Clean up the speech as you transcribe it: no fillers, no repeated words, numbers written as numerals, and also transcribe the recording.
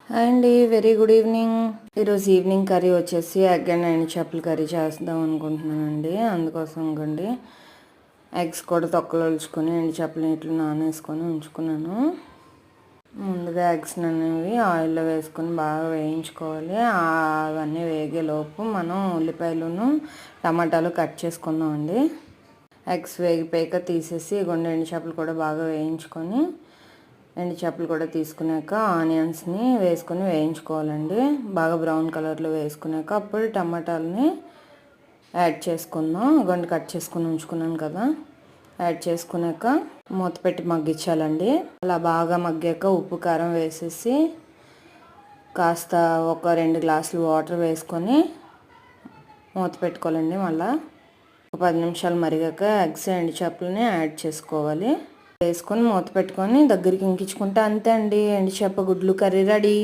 Hi అండి, very good evening. ఈరోజు evening curry వచ్చేసి ఎగ్ అండ్ ఎండు చేపల కర్రీ చేద్దాం అనుకుంటున్నానండి. అందుకోసం ఇంకండి ఎగ్స్ కూడా తొక్కలు ఒలుచుకొని ఎండు చేపలు నీటిలో నానేసుకొని ఉంచుకున్నాను. ముందుగా ఎగ్స్ అనేవి ఆయిల్లో వేసుకొని బాగా వేయించుకోవాలి. అవన్నీ వేగేలోపు మనం ఉల్లిపాయలను టమాటాలు కట్ చేసుకుందామండి. ఎగ్స్ వేగిపోయాక తీసేసి ఇగోండి ఎండు చేపలు కూడా బాగా వేయించుకొని ఎండు చేపలు కూడా తీసుకున్నాక ఆనియన్స్ని వేసుకొని వేయించుకోవాలండి. బాగా బ్రౌన్ కలర్లో వేసుకున్నాక అప్పుడు టమాటాలని యాడ్ చేసుకుందాం. ఇగోండి కట్ చేసుకుని ఉంచుకున్నాను కదా, యాడ్ చేసుకున్నాక మూత పెట్టి మగ్గించాలండి. అలా బాగా మగ్గాక ఉప్పు కారం వేసేసి కాస్త ఒక 2 గ్లాసులు వాటర్ వేసుకొని మూత పెట్టుకోవాలండి. మళ్ళీ ఒక 10 నిమిషాలు మరిగాక ఎగ్స్ ఎండు చేపలని యాడ్ చేసుకోవాలి. వేసుకొని మూత పెట్టుకొని దగ్గరికి ఇంకించుకుంటే అంతే అండి, ఎండు చేప గుడ్లు కర్రీ రెడీ.